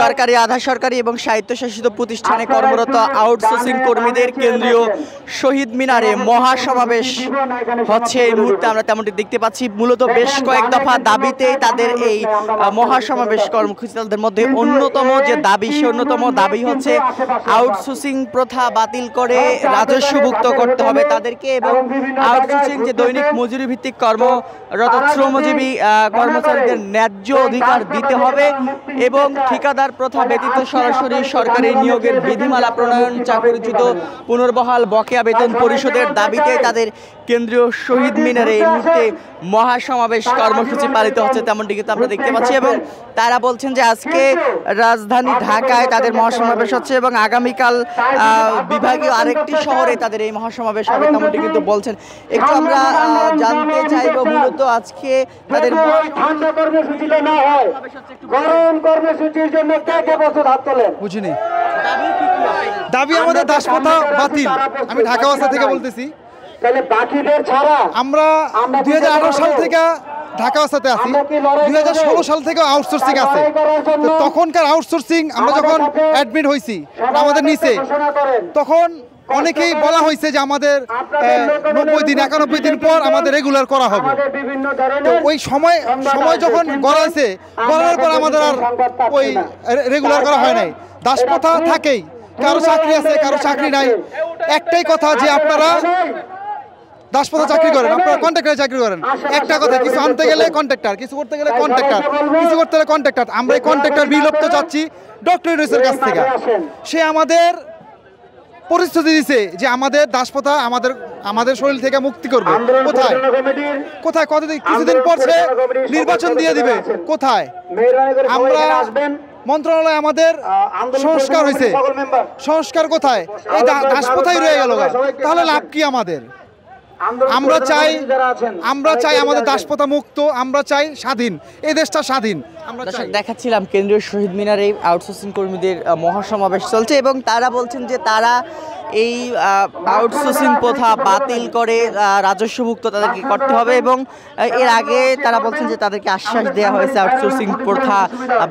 সরকারি, আধা সরকারি এবং স্বায়ত্তশাসিত প্রতিষ্ঠানে কর্মরত আউটসোর্সিং কর্মীদের কেন্দ্রীয় শহীদ মিনারে মহাসমাবেশ হচ্ছে এই মুহূর্তে আমরা তেমনটি দেখতে পাচ্ছি। মূলত বেশ কয়েক দফা দাবিতেই তাদের এই মহাসমাবেশ কর্মসূচি। তাদের মধ্যে অন্যতম যে দাবি, সে অন্যতম দাবি হচ্ছে আউটসোর্সিং প্রথা বাতিল করে রাজস্বভুক্ত করতে হবে তাদেরকে, এবং আউটসোর্সিং যে দৈনিক মজুরি ভিত্তিক কর্মরত শ্রমজীবী কর্মচারীদের ন্যায্য অধিকার দিতে হবে, এবং ঠিকাদার প্রথা ব্যতীত সরাসরি সরকারি নিয়োগের বিধিমালা প্রণয়ন, চাকরিচ্যুত পুনর্বহাল বকেয়া বেতন পরিশোধের দাবিতে তাদের কেন্দ্রীয় শহীদ মিনারে এই মুহূর্তে মহাসমাবেশ কর্মসূচি পালিত হচ্ছে তেমনটি কিন্তু আমরা দেখতে পাচ্ছি। এবং তারা বলছেন যে আজকে রাজধানী ঢাকায় তাদের মহাসমাবেশ হচ্ছে এবং আগামীকাল বিভাগীয় আরেকটি শহরে তাদের এই মহাসমাবেশ হবে তেমনটি কিন্তু বলছেন। একটু আমরা জানতে চাইব মূলত আজকে তাদের বুঝিনি দাবি আমাদের দাসপ্রথা বাতিল। আমি ঢাকা ওয়াসা থেকে বলতেছি। আমরা 2018 সাল থেকে ঢাকা ওয়াসাতে আছি, 2016 সাল থেকে আউটসোর্সিং আছে। তখনকার আউটসোর্সিং আমরা যখন অ্যাডমিট হয়েছি আমাদের নিচে, তখন অনেকেই বলা হয়েছে যে আমাদের 90 দিন 91 দিন পর আমাদের রেগুলার করা হবে। তো ওই সময় যখন গড়াইছে, গড়ানোর পর আমাদের আর ওই রেগুলার করা হয় নাই। দাসপ্রথা থাকেই, কারো চাকরি আছে কারো চাকরি নাই। একটাই কথা যে আপনারা দাসপ্রথা চাকরি করেন, আপনারা কন্ট্রাক্টরে চাকরি করেন। একটা কথা, কিছু আনতে গেলে কন্ট্রাক্টর, কিছু করতে গেলে কন্ট্রাক্টর, কিছু করতে গেলে কন্ট্রাক্টর। আমরা এই কন্ট্রাক্টর বিলুপ্ত চাচ্ছি ডক্টর ইউনূসের কাছ থেকে। সে আমাদের পরিস্থিতি দিছে যে আমাদের দাসপ্রথা আমাদের শরীর থেকে মুক্তি করবে। কোথায় কোথায় কতদিন, কিছুদিন পর সে নির্বাচন দিয়ে দিবে। কোথায় আমরা মন্ত্রণালয় আমাদের সংস্কার হয়েছে, সংস্কার কোথায়? এই দাসপ্রথাই রয়ে গেল। তাহলে লাভ কি আমাদের? আমরা চাই আমাদের দাসপ্রথা মুক্ত, আমরা চাই স্বাধীন, এই দেশটা স্বাধীন। আমরা দেখাচ্ছিলাম কেন্দ্রীয় শহীদ মিনারে আউটসোর্সিং কর্মীদের মহাসমাবেশ চলছে এবং তারা বলছেন যে তারা এই আউটসোর্সিং প্রথা বাতিল করে রাজস্বভুক্ত তাদেরকে করতে হবে, এবং এর আগে তারা বলছেন যে তাদেরকে আশ্বাস দেওয়া হয়েছে, আউটসোর্সিং প্রথা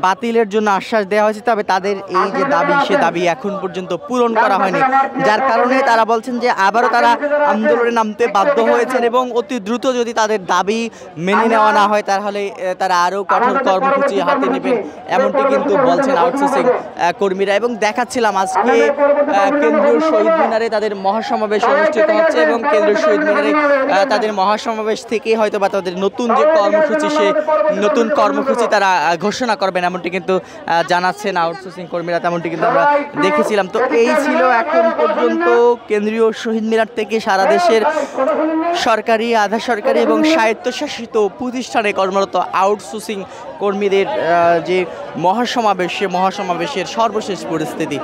বাতিলের জন্য আশ্বাস দেওয়া হয়েছে, তবে তাদের এই যে দাবি, সে দাবি এখন পর্যন্ত পূরণ করা হয়নি, যার কারণে তারা বলছেন যে আবারও তারা আন্দোলনে নামতে বাধ্য হয়েছেন এবং অতি দ্রুত যদি তাদের দাবি মেনে নেওয়া না হয় তাহলে তারা আরও কঠোর কর্মসূচি হাতে নেবেন, এমনটি কিন্তু বলছেন আউটসোর্সিং কর্মীরা। এবং দেখাচ্ছিলাম আজকে কেন্দ্রীয় শহীদ মিনারে তাদের মহাসমাবেশ অনুষ্ঠিত হচ্ছে এবং কেন্দ্রীয় শহীদ মিনারে তাদের মহাসমাবেশ থেকে হয়তো বা তাদের নতুন যে কর্মসূচি, সে নতুন কর্মসূচি তারা ঘোষণা করবেন এমনটি কিন্তু জানাচ্ছেন আউটসোর্সিং কর্মীরা, তেমনটি কিন্তু আমরা দেখেছিলাম। তো এই ছিল এখন পর্যন্ত কেন্দ্রীয় শহীদ মিনার থেকে সারা দেশের সরকারি, আধা সরকারি এবং স্বায়ত্তশাসিত প্রতিষ্ঠানে কর্মরত আউটসোর্সিং কর্মীদের যে মহাসমাবেশ, সে মহাসমাবেশের সর্বশেষ পরিস্থিতি।